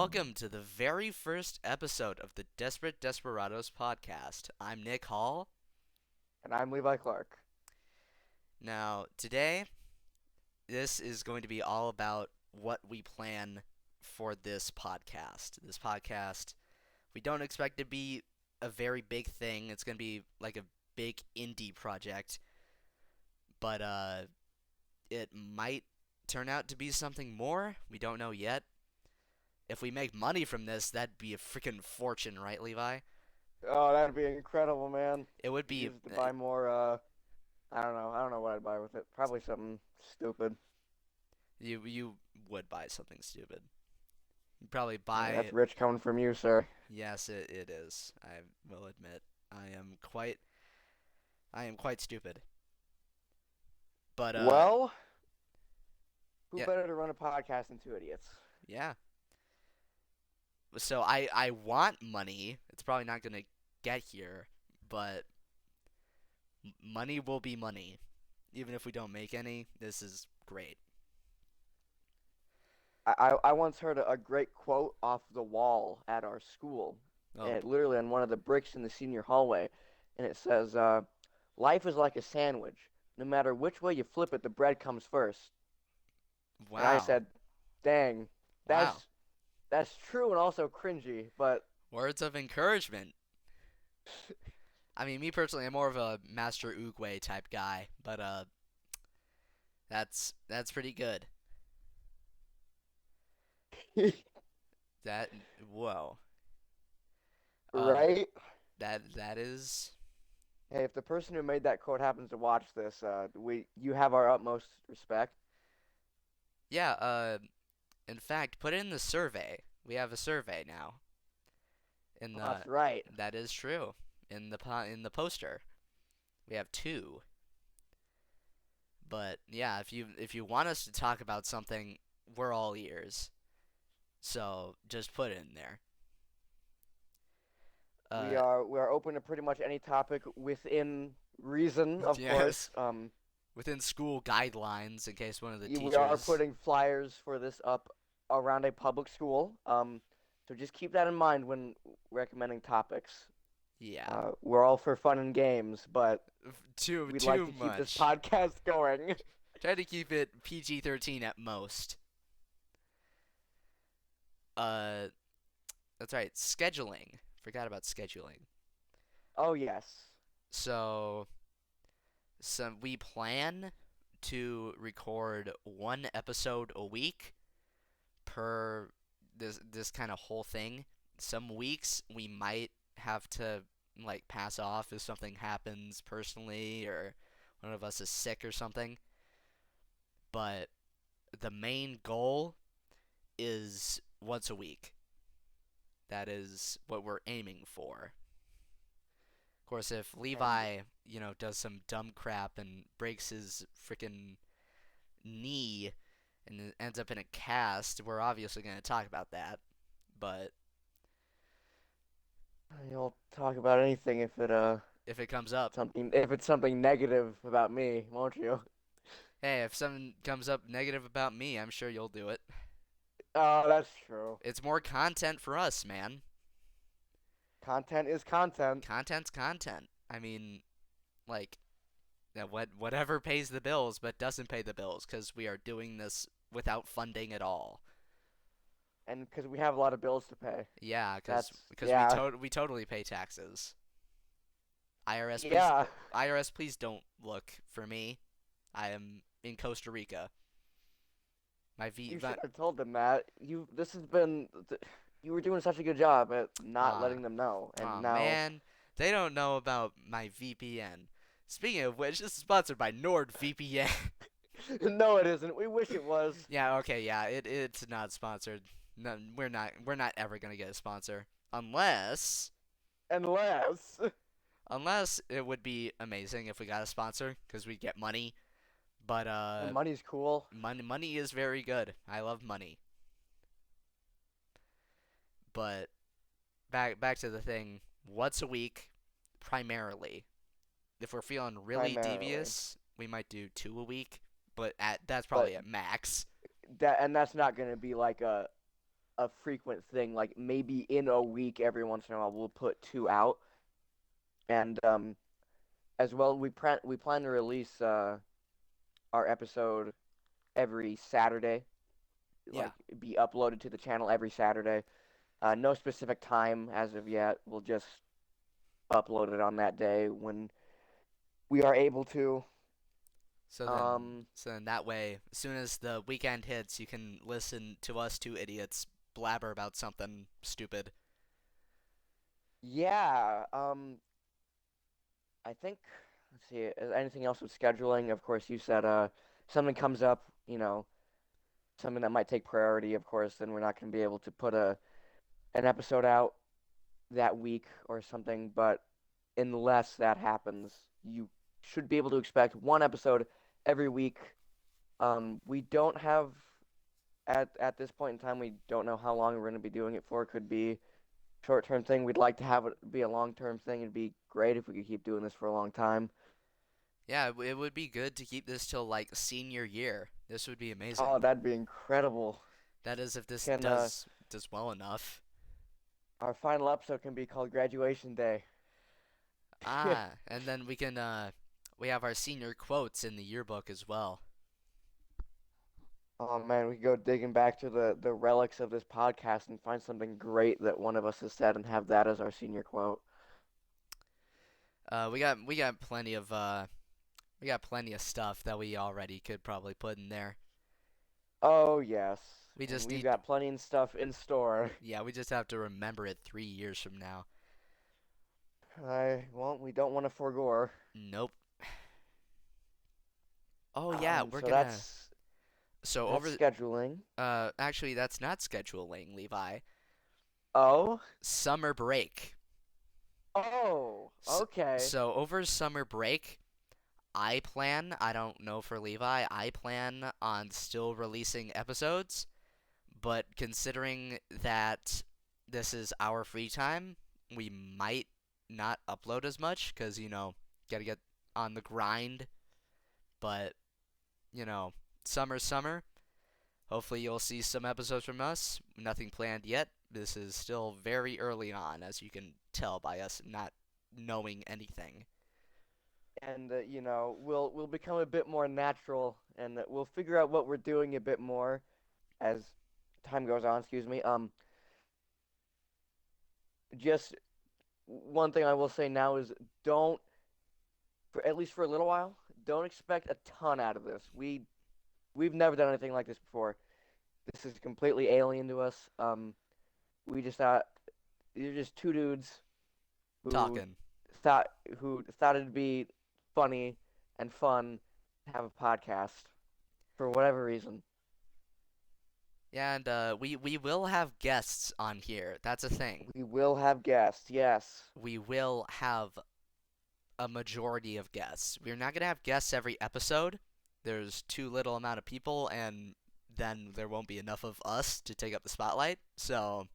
welcome to the very first episode of the Desperados podcast. I'm Nick Hall. And I'm Levi Clark. Now, today, this is going to be all about what we plan for this podcast. This podcast, we don't expect to be a very big thing. It's going to be like a big indie project, but it might turn out to be something more. We don't know yet. If we make money from this, that'd be a freaking fortune, right, Levi? Oh, that'd be incredible, man. It would Could be. use it to buy more. I don't know. I don't know what I'd buy with it. Probably something stupid. You would buy something stupid. You'd probably Yeah, buy. that's rich coming from you, sir. Yes, it is. I will admit, I am quite stupid. But Well, who yeah, better to run a podcast than two idiots? yeah. So I want money. It's probably not gonna get here, but money will be money, even if we don't make any. This is great. I once heard a great quote off the wall at our school, Oh, and literally on one of the bricks in the senior hallway, and it says, "Life is like a sandwich. No matter which way you flip it, the bread comes first." And I wow, said, "Dang, wow. that's true and also cringy, but." Words of encouragement. I mean, me personally, I'm more of a Master Oogway type guy, but that's pretty good. That whoa. Uh, Right? that is Hey, if the person who made that quote happens to watch this, you have our utmost respect. yeah. In fact, put it in the survey. We have a survey now. In Oh, the that's right. That is true. In the poster, we have two. But yeah, if you want us to talk about something, we're all ears. So just put it in there. We Uh, are we are open to pretty much any topic within reason, of yes. course. Within school guidelines, in case one of the We are teachers. putting flyers for this up around a public school. So just keep that in mind when recommending topics. Yeah. We're all for fun and games, but Too we'd like too to keep this much. podcast going. Try to keep it PG-13 at most. Uh, that's right. Scheduling. Forgot about scheduling. Oh yes. So, we plan to record one episode a week per this kind of whole thing. Some weeks we might have to like pass off if something happens personally or one of us is sick or something. But the main goal is once a week. That is what we're aiming for. Of course, if And Levi, does some dumb crap and breaks his freaking knee and it ends up in a cast, we're obviously going to talk about that. But you'll talk about anything if it comes up, if it's something negative about me, won't you? hey, if something comes up negative about me, I'm sure you'll do it. Oh, that's true. It's more content for us, man. Content is content. Content's content. I mean, like, whatever pays the bills, but doesn't pay the bills, because we are doing this without funding at all. And because we have a lot of bills to pay. Yeah, because That's because we yeah. to- we totally pay taxes. IRS, please, Yeah. IRS, please don't look for me. I am in Costa Rica. My V, You my, should have told them that. This has been you were doing such a good job at not uh, letting them know. And oh now man, they don't know about my VPN. Speaking of which, this is sponsored by NordVPN. no it isn't. We wish it was. Yeah, okay, yeah, it's not sponsored. No, we're not ever gonna get a sponsor Unless unless it would be amazing if we got a sponsor because we'd get money. But money's cool. money is very good. I love money. But back to the thing. Once a week, primarily. If we're feeling really Primarily. devious, we might do two a week. But that's But probably at max. that's not gonna be like a a frequent thing. Like maybe in a week, every once in a while, we'll put two out, and as well, we plan to release our episode every Saturday, Yeah. like be uploaded to the channel every Saturday. No specific time as of yet. We'll just upload it on that day when we are able to. So then, Um, so then that way, as soon as the weekend hits, you can listen to us two idiots blabber about something stupid. yeah. I think. Let's see. Anything else with scheduling? Of course, you said something comes up. Something that might take priority. Of course, then we're not going to be able to put a an episode out that week or something. But unless that happens, you should be able to expect one episode every week. We don't have at this point in time, we don't know how long we're going to be doing it for. It could be short-term thing. We'd like to have it be a long-term thing. It'd be great if we could keep doing this for a long time. Yeah, it would be good to keep this till like senior year. This would be Oh, amazing. that'd be incredible. That is, if this Can does well enough. Our final episode can be called Graduation Day. Ah, and then we have our senior quotes in the yearbook as well. Oh man, we could go digging back to the relics of this podcast and find something great that one of us has said and have that as our senior quote. We got plenty of we got plenty of stuff that we already could probably put in there. Oh yes, We and just we've need got plenty of stuff in store. Yeah, we just have to remember it 3 years from now. We don't want to forego. Nope. Oh yeah, we're So gonna so that's over scheduling. actually that's not scheduling, Levi. Oh, Summer break. oh, S okay. so over summer break, I don't know for Levi, I plan on still releasing episodes, but considering that this is our free time, we might not upload as much because, gotta get on the grind. But, you know, summer's summer. Hopefully, you'll see some episodes from us. Nothing planned yet. This is still very early on, as you can tell by us not knowing anything. And we'll become a bit more natural, and we'll figure out what we're doing a bit more as time goes on. Excuse me. Just one thing I will say now is don't, for at least for a little while, don't expect a ton out of this. We've never done anything like this before. This is completely alien to us. We just thought you're just two dudes who Talking. thought who thought it'd be funny and fun to have a podcast for whatever reason. Yeah, and we will have guests on here. That's a thing. We will have guests, yes, We will have a majority of guests. We're not gonna have guests every episode. There's too little amount of people, and then there won't be enough of us to take up the spotlight. So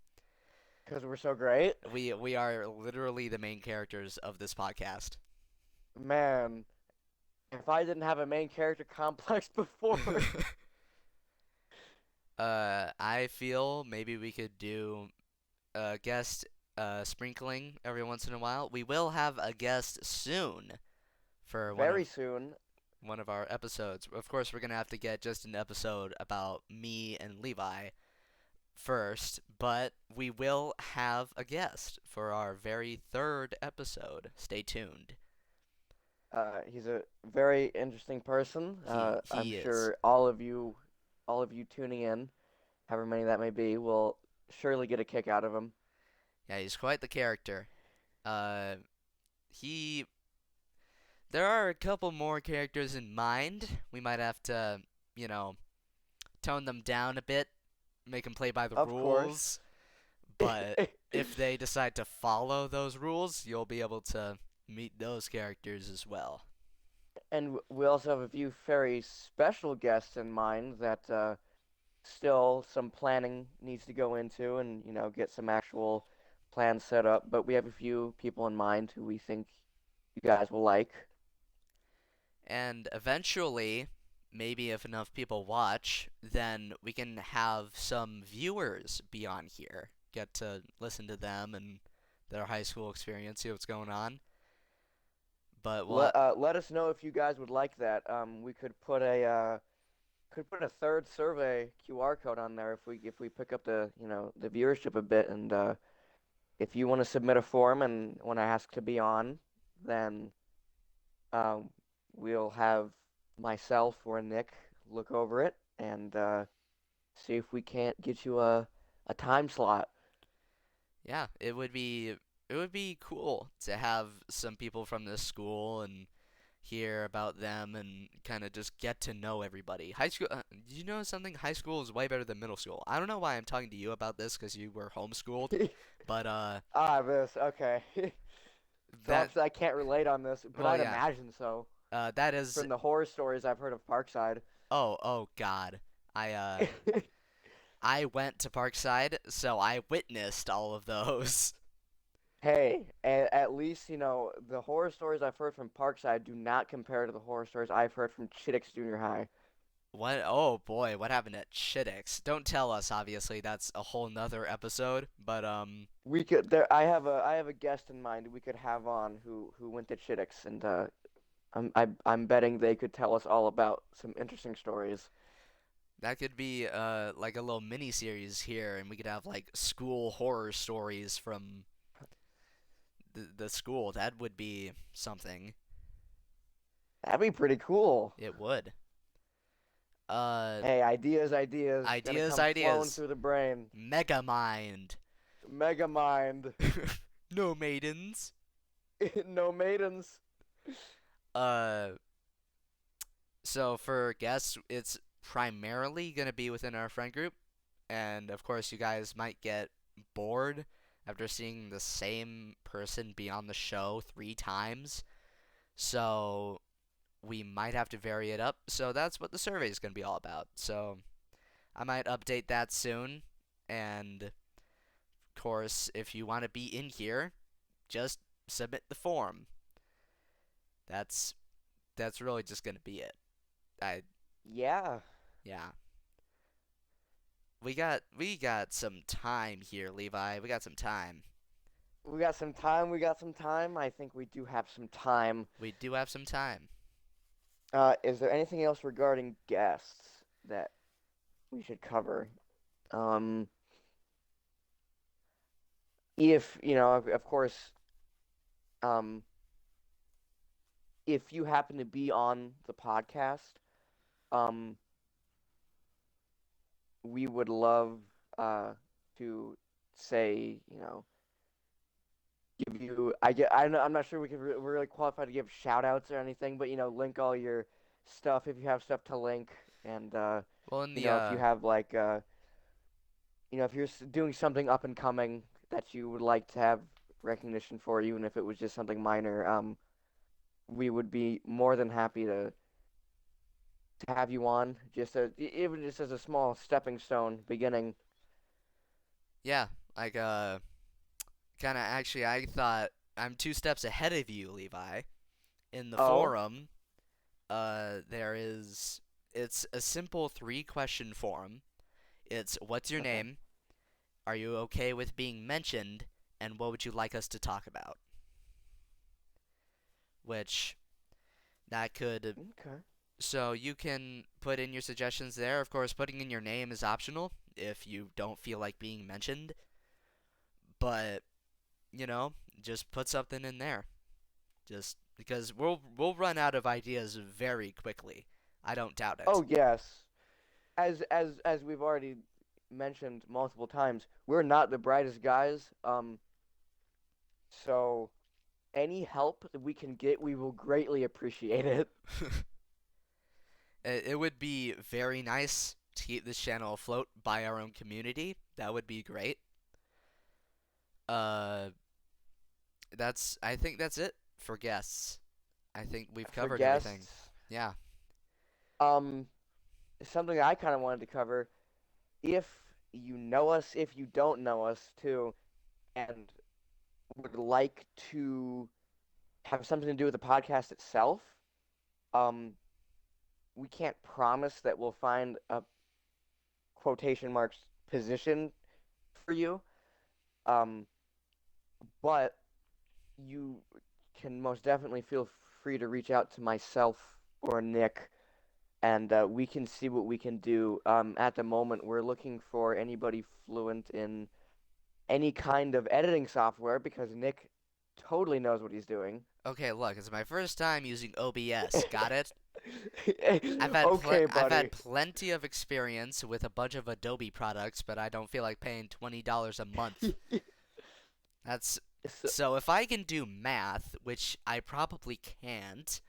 because we're so great. we are literally the main characters of this podcast. Man, if I didn't have a main character complex before, I feel maybe we could do a guest sprinkling every once in a while. We will have a guest soon for very soon. one of our episodes. Of course, we're gonna have to get just an episode about me and Levi first, but we will have a guest for our very third episode. Stay tuned. He's a very interesting person. I'm He is. sure all of you tuning in, however many that may be, will surely get a kick out of him. Yeah, he's quite the character. Uh, he. There are a couple more characters in mind. We might have to, you know, tone them down a bit, make them play by the Of course. rules. But if they decide to follow those rules, you'll be able to meet those characters as well. And we also have a few very special guests in mind that still some planning needs to go into and, get some actual plans set up. But we have a few people in mind who we think you guys will like. And eventually, maybe if enough people watch, then we can have some viewers be on here, get to listen to them and their high school experience, see what's going on. But what? Let us know if you guys would like that. We could put a third survey QR code on there if we pick up the viewership a bit, and if you want to submit a form and want to ask to be on, then um, we'll have myself or Nick look over it and see if we can't get you a time slot. Yeah, it would be cool to have some people from this school and hear about them and kind of just get to know everybody. High school, you know something? High school is way better than middle school. I don't know why I'm talking to you about this because you were homeschooled, but This okay. So that obviously I can't relate on this, but well, I'd yeah, imagine so that is from the horror stories I've heard of Parkside. oh God, I went to Parkside, so I witnessed all of those. Hey, at least the horror stories I've heard from Parkside do not compare to the horror stories I've heard from Chittix Junior High. What? Oh boy, what happened at Chittix? Don't tell us. Obviously, that's a whole nother episode. But We could there. I have a guest in mind we could have on who went to Chittix, and I'm betting they could tell us all about some interesting stories. that could be like a little mini series here, and we could have like school horror stories from the school. That would be something. That'd be pretty cool. It would. Uh, Hey, ideas, gonna ideas, come flowing ideas. through the brain. Mega mind. Mega mind, No maidens. no maidens. Uh, so for guests, it's primarily gonna be within our friend group. And of course, you guys might get bored after seeing the same person be on the show 3 times. So we might have to vary it up. So that's what the survey is going to be all about. So I might update that soon. And of course, if you want to be in here, just submit the form. That's that's really just going to be it. I Yeah, yeah. We got some time here, Levi. We got some time. we got some time. We got some time. I think we do have some time. We do have some time. Is there anything else regarding guests that we should cover? Um, if of course, um, if you happen to be on the podcast, um, we would love to say, give you. I'm not sure we we're really qualified to give shout outs or anything, but link all your stuff if you have stuff to link, and Well, in the if you have like if you're doing something up and coming that you would like to have recognition for, even if it was just something minor, we would be more than happy to have you on, even just as a small stepping stone beginning. yeah, like kind of actually I thought I'm 2 steps ahead of you, Levi. In the Oh, forum, there is it's a simple 3 question forum. It's what's your okay, name? Are you okay with being mentioned? And what would you like us to talk about? Which that could okay. so you can put in your suggestions there. Of course, putting in your name is optional if you don't feel like being mentioned, but you know, just put something in there. Just because we'll run out of ideas very quickly. I don't doubt it. Oh yes, as we've already mentioned multiple times, we're not the brightest guys. So any help that we can get, we will greatly appreciate it. It would be very nice to keep this channel afloat by our own community. That would be great. Uh, I think that's it for guests. I think we've For covered everything. guests, Yeah. um, something I kind of wanted to cover. If you know us, if you don't know us too, and would like to have something to do with the podcast itself, um, we can't promise that we'll find a quotation marks position for you. Um, but you can most definitely feel free to reach out to myself or Nick, and we can see what we can do. At the moment, we're looking for anybody fluent in any kind of editing software because Nick totally knows what he's doing. Okay, look, it's my first time using OBS. Got it? Okay, I've had buddy. plenty of experience with a bunch of Adobe products, but I don't feel like paying $20 a month. That's So, so if I can do math, which I probably can't,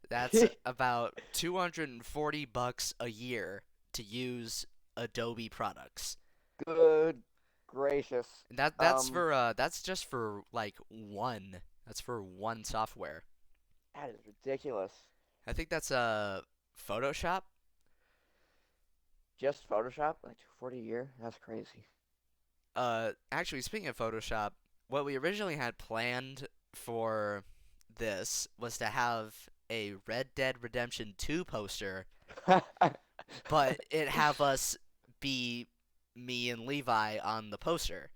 that's about 240 bucks a year to use Adobe products. good gracious. And Um, that's just for like one. That's for one software. that is ridiculous. I think that's Photoshop. Just Photoshop, like 240 a year? That's crazy. Actually, speaking of Photoshop, what we originally had planned for this was to have a Red Dead Redemption 2 poster, but it have us be me and Levi on the poster,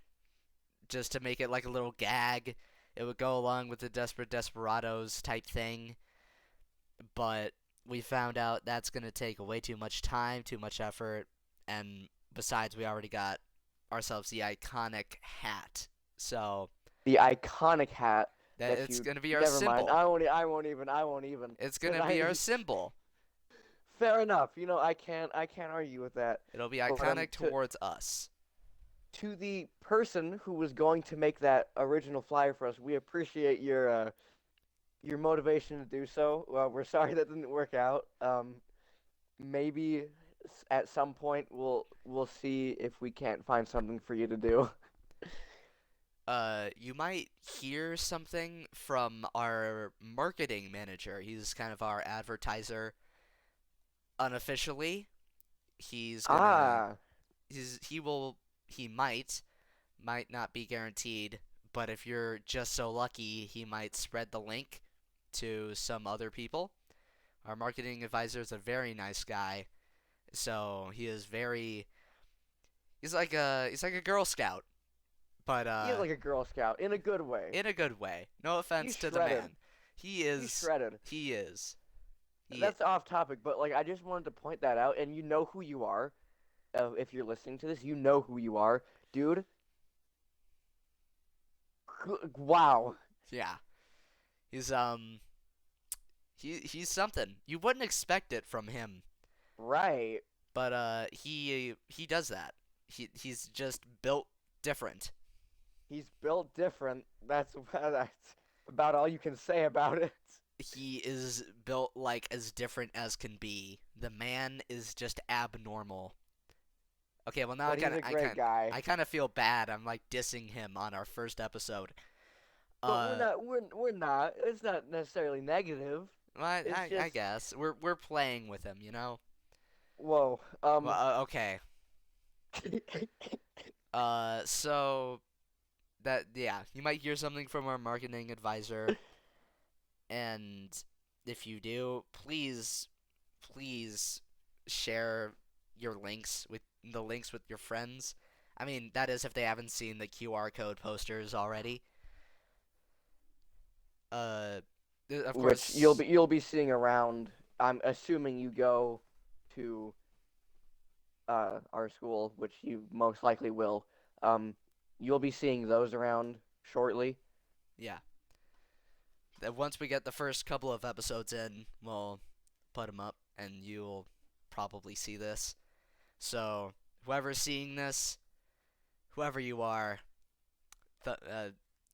just to make it like a little gag. It would go along with the Desperados type thing, but we found out that's gonna take way too much time, too much effort, and besides, we already got ourselves the iconic hat. So The iconic hat that that it's you gonna be our never mind. symbol. I won't even. It's Cause gonna be our symbol. fair enough. I can't argue with that. It'll be But iconic towards us. to the person who was going to make that original flyer for us, we appreciate your motivation to do so. We're sorry that didn't work out. Maybe at some point we'll see if we can't find something for you to do. You might hear something from our marketing manager. He's kind of our advertiser unofficially. He's gonna Ah, he will he might not be guaranteed, but if you're just so lucky, he might spread the link to some other people. Our marketing advisor is a very nice guy, so he is very he's like a Girl Scout, but he is like a Girl Scout in a good way. in a good way. No He's offense to the shredded. man. He He's is shredded. he is. He That's off topic, but like I just wanted to point that out, and you know who you are. If you're listening to this, you know who you are, dude. Wow, yeah. He's he's something. You wouldn't expect it from him, right. but he does that. He's just built different. He's built different. That's about all you can say about it. He is built like as different as can be. The man is just abnormal. Okay, well now But he's a great guy. I kind of feel bad. I'm like dissing him on our first episode. But we're Uh, not. We're not. It's not necessarily negative. It's I just guess we're playing with him, you know. whoa. Well, okay. So that yeah, you might hear something from our marketing advisor, and if you do, please share your links with the links with your friends. I mean, that is if they haven't seen the QR code posters already. Uh, of which you'll course, be seeing around. I'm assuming you go to our school, which you most likely will. Um, you'll be seeing those around shortly. yeah. Once we get the first couple of episodes in, we'll put them up, and you'll probably see this. So, whoever's seeing this, whoever you are,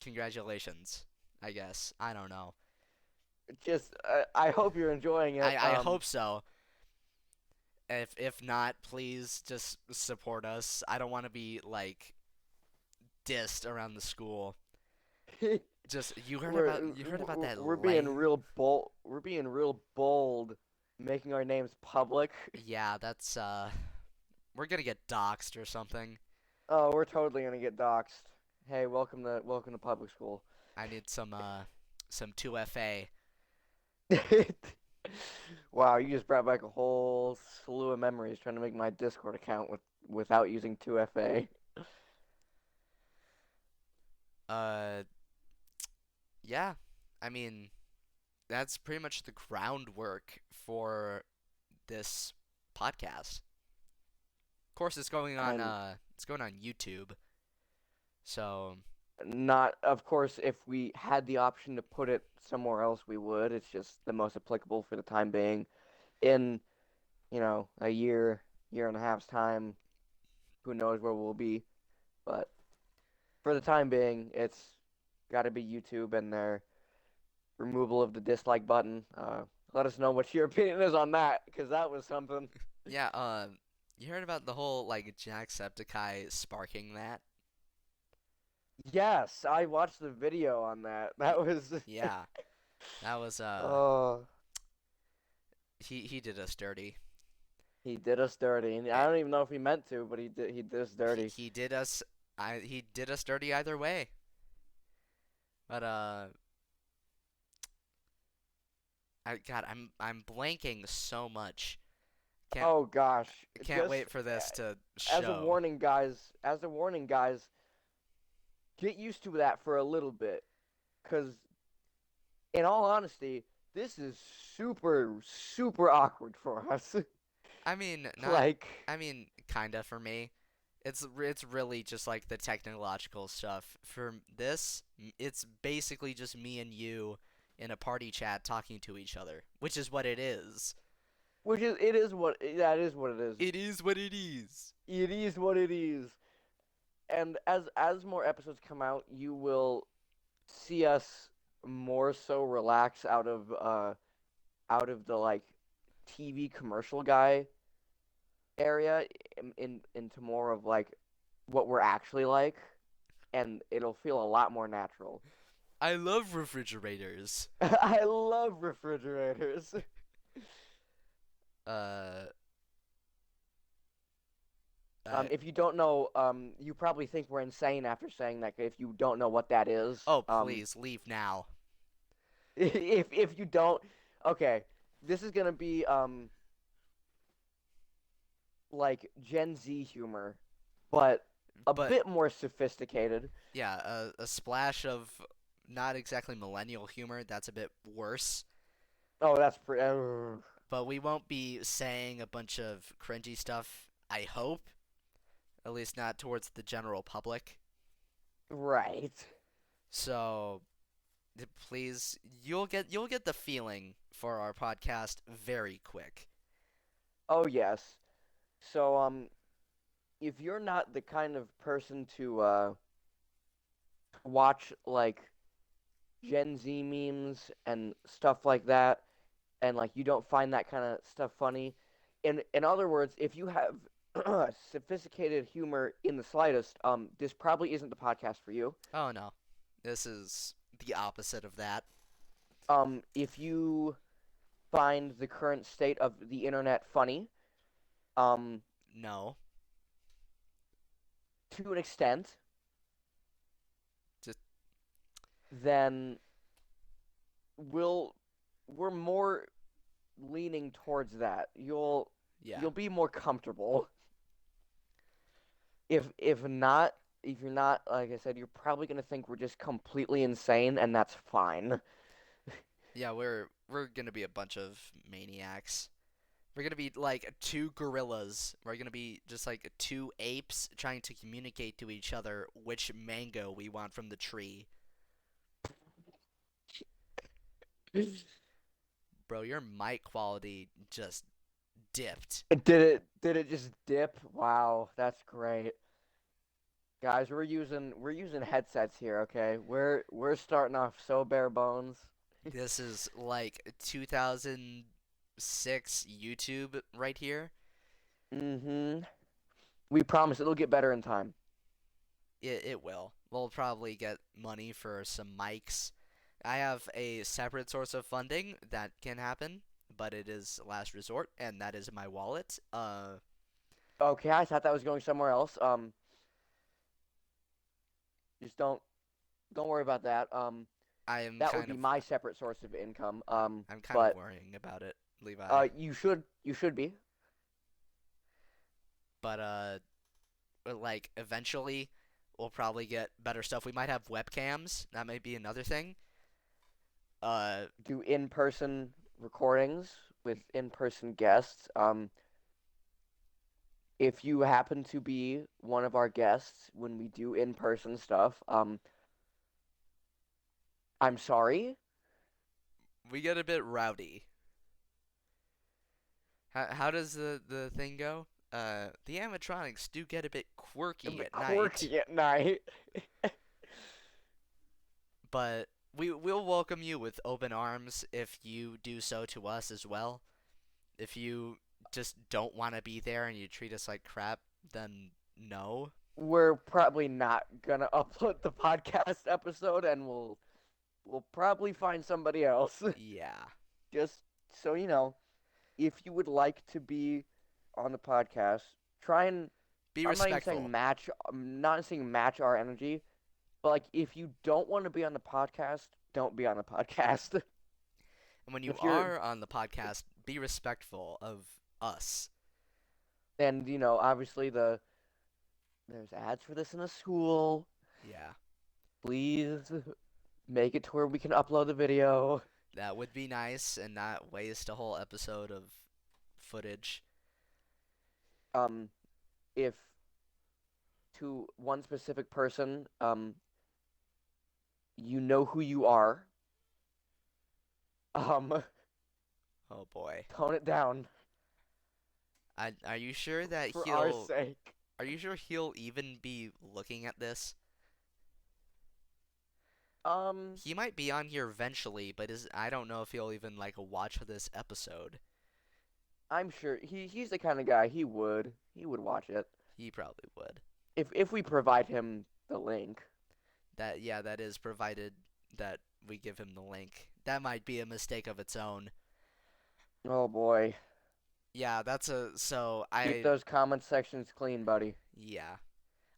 congratulations, I guess. I don't know. Just I hope you're enjoying it. I hope so. If not, please just support us. I don't want to be like dissed around the school. Just you heard about that We're being lay? real bold. We're being real bold, making our names public. Yeah, that's we're gonna get doxxed or something. Oh, we're totally gonna get doxxed. Hey, welcome to public school. I need some 2FA. Wow, you just brought back a whole slew of memories trying to make my Discord account without using 2FA. Uh, yeah. I mean, that's pretty much the groundwork for this podcast. Of course, And it's going on YouTube. So, not, of course, if we had the option to put it somewhere else, we would. It's just the most applicable for the time being. In, a year and a half's time, who knows where we'll be. But for the time being, it's got to be YouTube and their removal of the dislike button. Let us know what your opinion is on that, because that was something. yeah, you heard about the whole like Jacksepticeye sparking that? Yes, I watched the video on that. Y- That was yeah, that was oh, he did us dirty. he did us dirty. And I Eh, don't even know if he meant to, but he did us dirty. he did us he did us dirty either way. But I'm blanking so much. Can't Oh gosh, can't just wait for this to as a show. warning, guys, get used to that for a little bit, because in all honesty, this is super super awkward for us. I mean, not Like, I mean, kinda for me. It's really just like the technological stuff. For this, it's basically just me and you in a party chat talking to each other, which is what it is. which is it is what that is what it is. It is what it is. It is what it is. And as more episodes come out, you will see us more so relax out of the like TV commercial guy area into more of like what we're actually like, and it'll feel a lot more natural. I love refrigerators. I love refrigerators. Uh, I If you don't know, you probably think we're insane after saying that. If you don't know what that is, oh please leave now. if you don't, okay, this is gonna be like Gen Z humor, but a But bit more sophisticated. yeah, a splash of not exactly millennial humor. That's a bit worse. Oh, that's pretty. But we won't be saying a bunch of cringy stuff. I hope, at least not towards the general public. Right. So please, you'll get the feeling for our podcast very quick. Oh yes. So if you're not the kind of person to watch like Gen Z memes and stuff like that, and like you don't find that kind of stuff funny, in other words, if you have sophisticated humor in the slightest, this probably isn't the podcast for you. Oh no, this is the opposite of that. If you find the current state of the internet funny, um, No, to an extent, just then we'll we're more leaning towards that. yeah, You'll be more comfortable. If not, if you're not, like I said, you're probably gonna think we're just completely insane, and that's fine. yeah. We're gonna be a bunch of maniacs. We're gonna be like two gorillas. We're gonna be just like two apes trying to communicate to each other which mango we want from the tree. Bro, your mic quality just dipped. Did it just dip? Wow, that's great. Guys, we're using headsets here, okay? We're starting off so bare bones. This is like 2006 YouTube right here. Mm-hmm. We promise it'll get better in time. It will. We'll probably get money for some mics. I have a separate source of funding that can happen, but it is last resort, and that is my wallet. Okay, I thought that was going somewhere else. Just don't worry about that. I am That would kind be of my separate source of income. I'm kind of But worrying about it, Levi. you should be. But like eventually we'll probably get better stuff. We might have webcams. That might be another thing. Uh, Do in-person recordings with in-person guests. If you happen to be one of our guests when we do in-person stuff, I'm sorry. we get a bit rowdy. How does the thing go? The animatronics do get a bit A quirky bit at night, quirky at night. but we'll welcome you with open arms if you do so to us as well. If you just don't want to be there and you treat us like crap, then no. We're probably not gonna upload the podcast episode, and we'll probably find somebody else. Yeah. Just so you know, if you would like to be on the podcast, try and Be I'm not even saying respectful. match. I'm not saying match our energy, but like if you don't want to be on the podcast, don't be on the podcast. And when you If you're are on the podcast, be respectful of us. and obviously there's ads for this in the school. Yeah. Please make it to where we can upload the video. That would be nice and not waste a whole episode of footage. Um, if to one specific person, you know who you are. Um, Oh boy. tone it down Are you sure that for our he'll sake. are you sure he'll even be looking at this? Um, He might be on here eventually, but is I don't know if he'll even like watch this episode. I'm sure he's the kind of guy he would watch it He probably would. if we provide him the link. That yeah, that is provided that we give him the link. That might be a mistake of its own. Oh boy, Yeah, that's a so keep I those comment sections clean, buddy. yeah.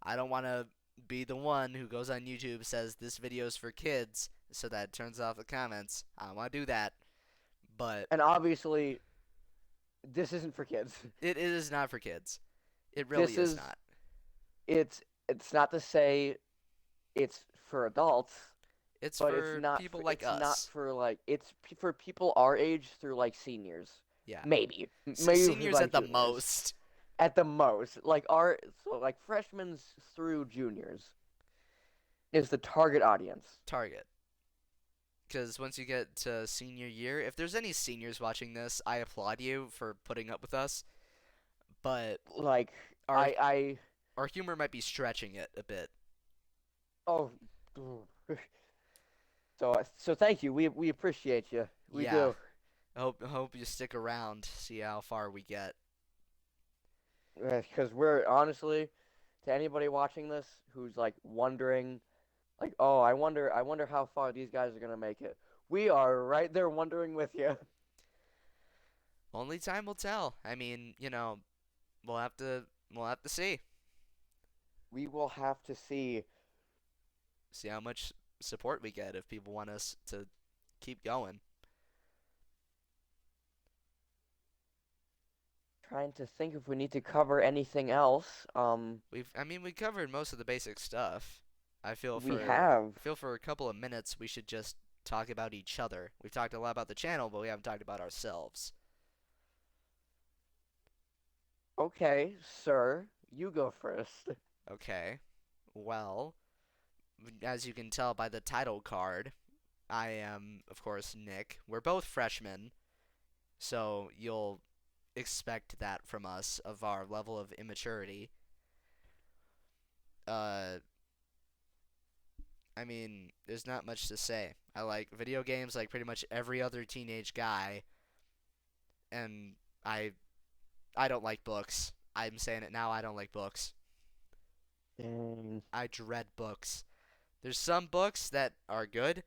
I don't want to be the one who goes on YouTube says this video's for kids so that it turns off the comments. I don't want to do that. But And obviously, this isn't for kids. it is not for kids. It really This is is not. it's not to say it's for adults, It's but it's for not people for like it's not us. for like for people our age through like seniors. Yeah. Maybe for Seniors like at the juniors most. at the most. Like freshmen through juniors is the target audience. Target. Because once you get to senior year, if there's any seniors watching this, I applaud you for putting up with us. But Like our I our humor might be stretching it a bit. oh so thank you. We appreciate you. We Yeah. do. I hope you stick around, see how far we get. Because we're honestly, to anybody watching this who's like wondering, like, oh, I wonder how far these guys are gonna make it. We are right there wondering with you. Only time will tell. I mean, we'll have to see. We will have to see. See how much support we get if people want us to keep going. Trying to think if we need to cover anything else. We covered most of the basic stuff. I feel We for have. I feel for a couple of minutes we should just talk about each other. We've talked a lot about the channel, but we haven't talked about ourselves. Okay, sir, you go first. Okay. Well, as you can tell by the title card, I am, of course, Nick. We're both freshmen, so you'll expect that from us of our level of immaturity. Uh, I mean, there's not much to say. I like video games like pretty much every other teenage guy, and I I don't like books. I'm saying it now, I don't like books. Dang. I dread books. There's some books that are good,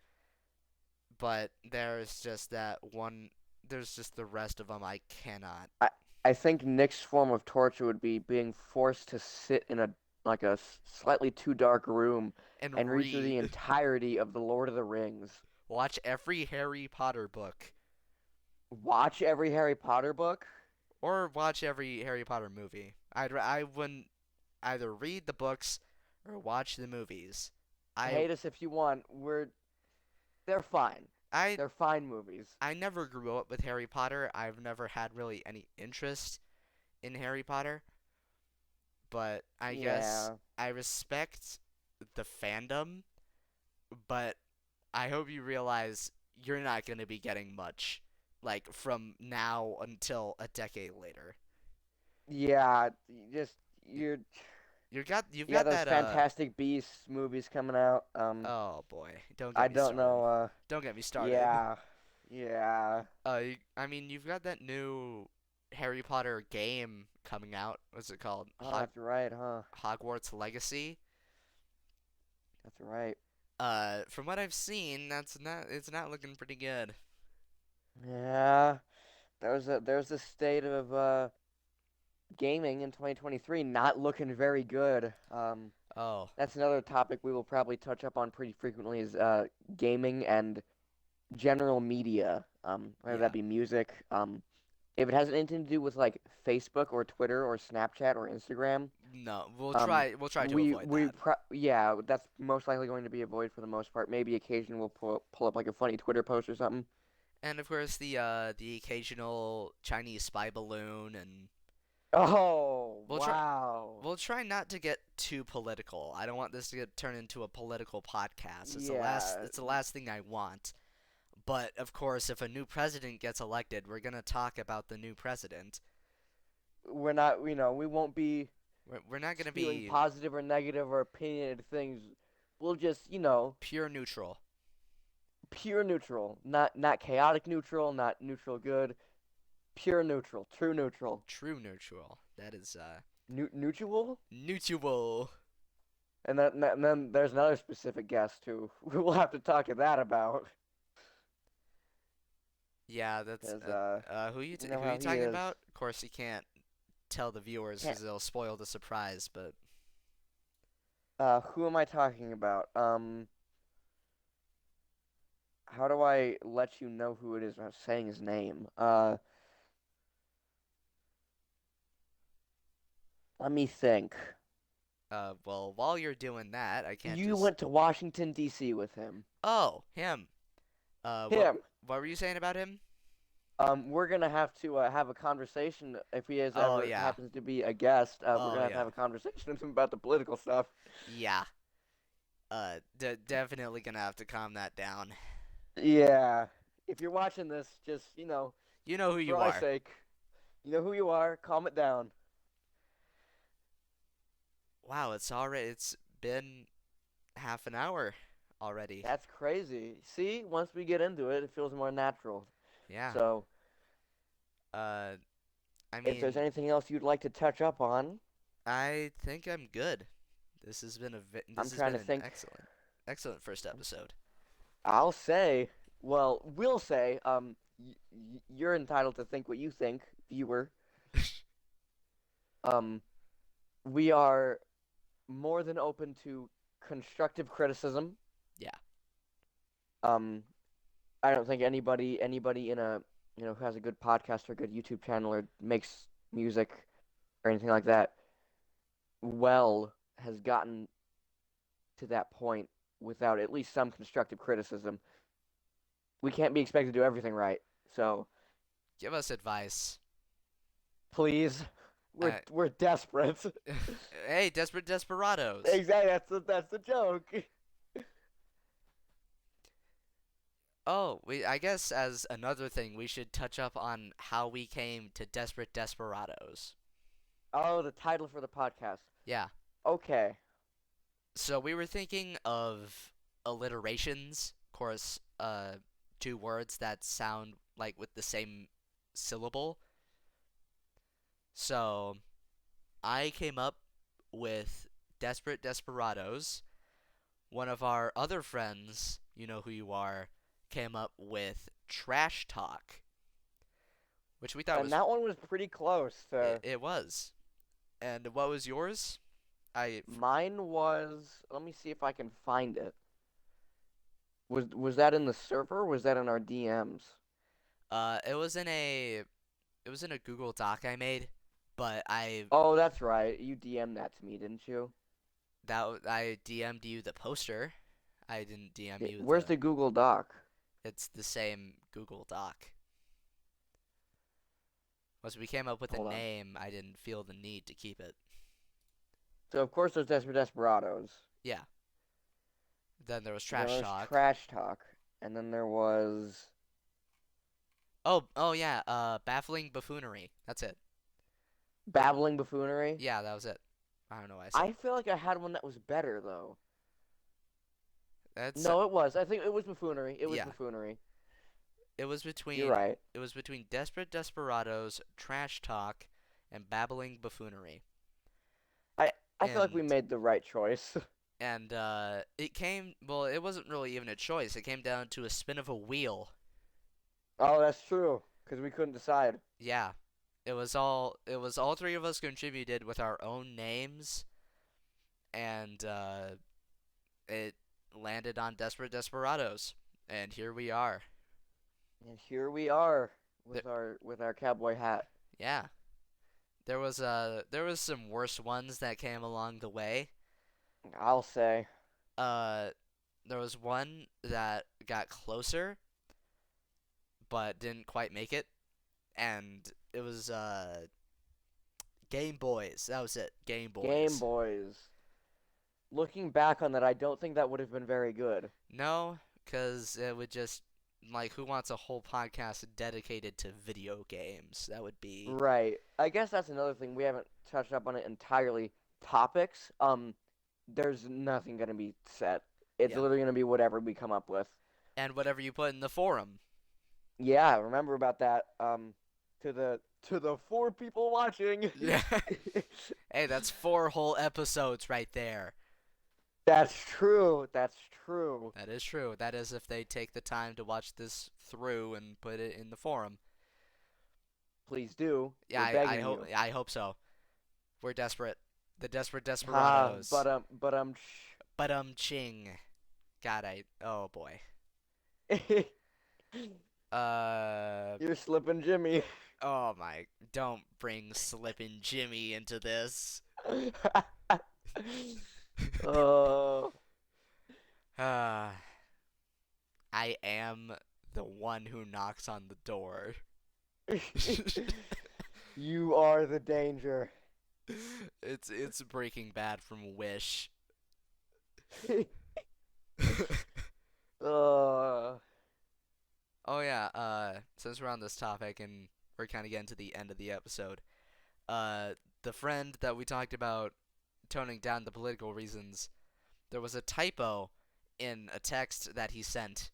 but there's just the rest of them I cannot. I I think Nick's form of torture would be being forced to sit in a slightly too dark room And and read through the read. entirety of the Lord of the Rings. Watch every Harry Potter book, Watch every Harry Potter book. or watch every Harry Potter movie. I wouldn't either read the books or watch the movies. I Hate us if you want. They're fine. I They're fine movies. I never grew up with Harry Potter. I've never had really any interest in Harry Potter, but I guess Yeah. I respect the fandom, but I hope you realize you're not going to be getting much like from now until a decade later. Yeah, Y- you're you've you got got those that Fantastic Beasts movies coming out. oh boy, don't I get me don't started. know. Don't get me started. Yeah, yeah. I mean, you've got that new Harry Potter game coming out. What's it called? Oh, that's right, huh? Hogwarts Legacy. That's right. From what I've seen, it's not looking pretty good. Yeah. There's a state of gaming in 2023 not looking very good. Oh, That's another topic we will probably touch up on pretty frequently is gaming and general media. Whether yeah. that be music. If it has anything to do with like Facebook or Twitter or Snapchat or Instagram, No, we'll try to avoid we that. yeah, that's most likely going to be avoided for the most part. Maybe occasionally we'll pull up like a funny Twitter post or something. And of course the occasional Chinese spy balloon, and Oh, we'll try wow. we'll try not to get too political. I don't want this to get turned into a political podcast. Yeah, It's the last thing I want. But of course, if a new president gets elected, we're gonna talk about the new president. we're not, we won't be We're not gonna spewing be positive or negative or opinionated things. We'll just, pure neutral. pure neutral, not chaotic neutral, not neutral good, pure neutral, true neutral. True neutral. That is Neutral? neutral. And then there's another specific guest who we'll have to talk to that about Yeah, that's because you know who you how he talking is. about? Of course, you can't tell the viewers Can't. because it'll spoil the surprise. But Who am I talking about? How do I let you know who it is without saying his name? Let me think. well, while you're doing that, I can't You just. went to Washington D.C. with him. Oh, him. Him. What were you saying about him? We're gonna have to have a conversation if he is Oh ever yeah. happens to be a guest. We're Oh gonna have to yeah. have a conversation with him about the political stuff. Yeah. Definitely gonna have to calm that down. Yeah. If you're watching this, just You know who for you my are. sake, you know who you are. Calm it down. Wow, it's been half an hour already. That's crazy. See, once we get into it, it feels more natural. Yeah. So, Uh, I if there's mean, anything else you'd like to touch up on, I think I'm good. I'm This has trying been to an think. excellent first episode. I'll say, well, we'll say, you're entitled to think what you think, viewer. Um, we are more than open to constructive criticism. Yeah. Um, I don't think anybody in a who has a good podcast or a good YouTube channel or makes music or anything like that has gotten to that point without at least some constructive criticism. We can't be expected to do everything right. So Give us advice. please, Uh, we're desperate. hey, Desperados. Exactly, that's the joke. Oh, I guess as another thing, we should touch up on how we came to Desperate Desperados. Oh, the title for the podcast. Yeah. Okay. So we were thinking of alliterations, of course, two words that sound like with the same syllable. So I came up with Desperate Desperados. One of our other friends, you know who you are, came up with Trash Talk, which we thought And was that one was pretty close to it was. And what was yours? I mine was, let me see if I can find it. Was that in the server? Or was that in our DMs? It was in a Google Doc I made, but Oh, that's right. You DM'd that to me, didn't you? I DM'd you the poster. I didn't DM you Where's the. the Google Doc? It's the same Google Doc. Once we came up with a Hold on. name, I didn't feel the need to keep it. So of course there's Desperados. Yeah. Then there was Then Trash there was Talk. Trash Talk, and then there was Oh yeah. Baffling buffoonery. That's it. Babbling Buffoonery. Yeah, that was it. I don't know why I said. I feel like I had one that was better though. That's No, it was. I think it was Buffoonery. It was yeah. Buffoonery. It was You're between right. it was between Desperate Desperados, Trash Talk, and Babbling Buffoonery. I I feel like we And made the right choice. it came well, it wasn't really even a choice. It came down to a spin of a wheel. Oh, that's true. Because we couldn't decide. Yeah. It was all three of us contributed with our own names and it landed on Desperate Desperados. And here we are. And here we are Th- with our cowboy hat. yeah. There was some worse ones that came along the way. I'll say. Uh there was one that got closer but didn't quite make it, and it was Game Boys. That was it. Game Game Boys. Boys. Looking back on that, I don't think that would have been very good. No, cuz it would just like who wants a whole podcast dedicated to video games? That would be Right. I guess that's another thing we haven't touched up on it entirely. Topics. There's nothing gonna be set. It's yeah. literally gonna be whatever we come up with. And whatever you put in the forum. Yeah, remember about that. To the four people watching. Yeah. Hey, that's 4 whole episodes right there. That's true. That's true. That is true. That is if they take the time to watch this through and put it in the forum. Please do. Yeah, We're I begging hope you. I hope so. We're desperate. The Desperate Ah, Desperados. but But ching. God, oh boy. Uh you're slipping, Jimmy. oh my, don't bring Slippin' Jimmy into this. Oh, Uh I am the one who knocks on the door. you are the danger. It's Breaking Bad from Wish. uh, Oh yeah, since we're on this topic and we're kind of getting to the end of the episode, uh, the friend that we talked about toning down the political reasons, there was a typo in a text that he sent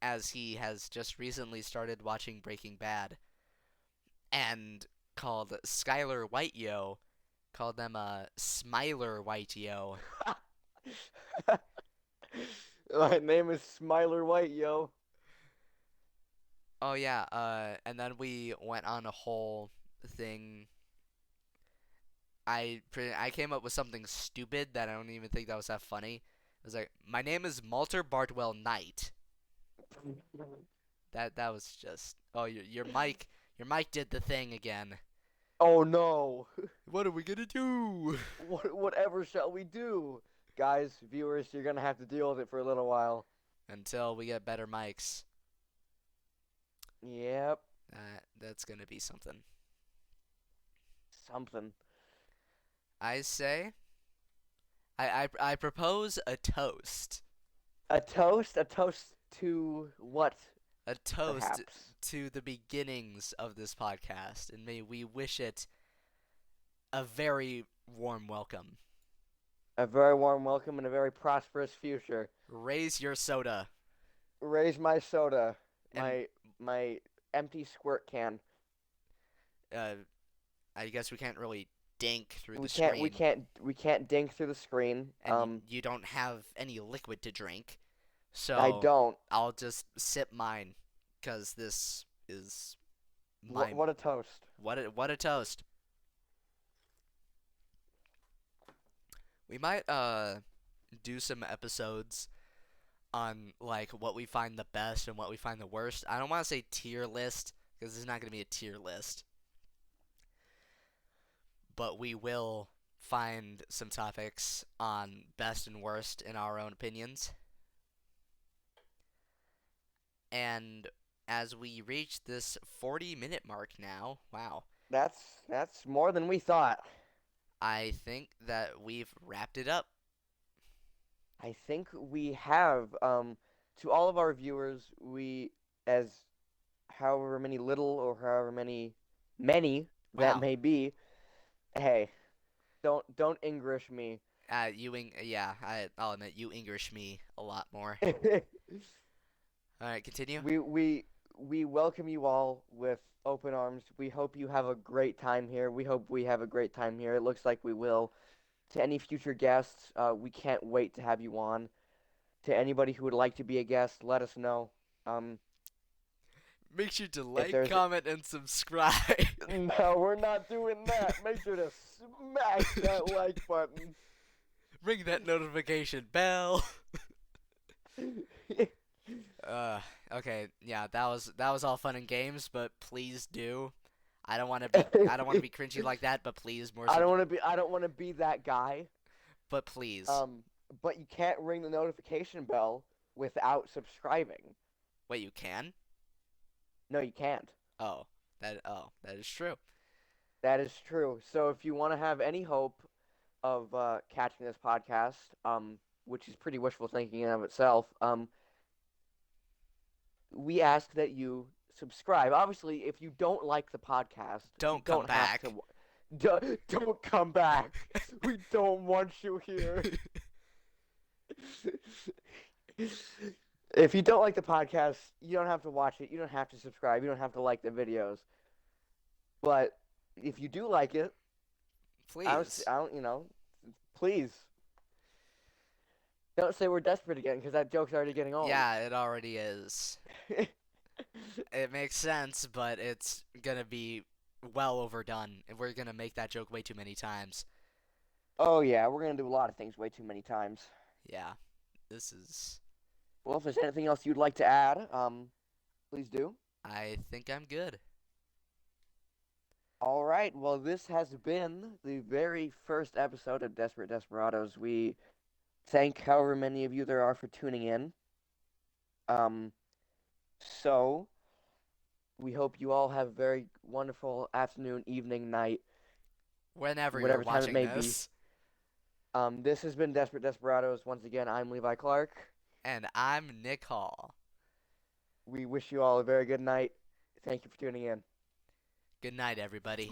as he has just recently started watching Breaking Bad and called Skylar White Yo, called them Smiler White Yo. my name is Smiler White, yo. Oh yeah, and then we went on a whole thing. I came up with something stupid that I don't even think that was that funny. It was like, my name is Malter Bartwell Knight. That was just oh your mic did the thing again. Oh no. What are we gonna do? Whatever shall we do? Guys, viewers, you're gonna have to deal with it for a little while. Until we get better mics. Yep, That's gonna be something. something. I say I propose a toast. A toast to what, A toast perhaps? to the beginnings of this podcast, and may we wish it a very warm welcome. A very warm welcome and a very prosperous future. Raise your soda, Raise my soda, and my empty squirt can. uh, I guess we can't really dink through We the can't we screen, can't we can't dink through the screen. and you don't have any liquid to drink, I so don't. I'll just sip mine, cause this is my What a toast. what a toast. We might do some episodes on like what we find the best and what we find the worst. I don't want to say tier list because it's not going to be a tier list, but we will find some topics on best and worst in our own opinions. And as we reach this 40-minute mark now, wow, That's more than we thought. I think that we've wrapped it up. I think we have. To all of our viewers, we, as however many little or however many that Wow. may be, hey, don't English me. Yeah, I'll admit you English me a lot more. All right, continue. We welcome you all with open arms. We hope you have a great time here. We hope we have a great time here. It looks like we will. To any future guests, we can't wait to have you on. To anybody who would like to be a guest, let us know. Um, Make sure to if like, there's comment, and subscribe. no, we're not doing that. Make sure to smash that like button. Ring that notification bell. Uh, okay, yeah, that was all fun and games, but please do. I don't want to be cringy like that, but please more I sub. don't want to be. I don't want to be that guy. But please, Um, but you can't ring the notification bell without subscribing. wait, you can? No, you can't. That is true. That is true. So if you want to have any hope of catching this podcast, which is pretty wishful thinking in of itself, we ask that you subscribe. Obviously, if you don't like the podcast, you Don't come don't have back. to. Don't come back. We don't want you here. If you don't like the podcast, you don't have to watch it. You don't have to subscribe. You don't have to like the videos. But if you do like it, Please. I don't, please don't say we're desperate again because that joke's already getting old. Yeah, it already is. It makes sense, but it's gonna be well overdone, and we're gonna make that joke way too many times. Oh yeah, we're gonna do a lot of things way too many times. Yeah, this is. Well, if there's anything else you'd like to add, please do. I think I'm good. All right. Well, this has been the very first episode of Desperate Desperados. We thank however many of you there are for tuning in. Um, so we hope you all have a very wonderful afternoon, evening, night, Whenever you're whatever time it watching may be. this. This has been Desperate Desperados. Once again, I'm Levi Clark. And I'm Nick Hall. We wish you all a very good night. Thank you for tuning in. Good night, everybody.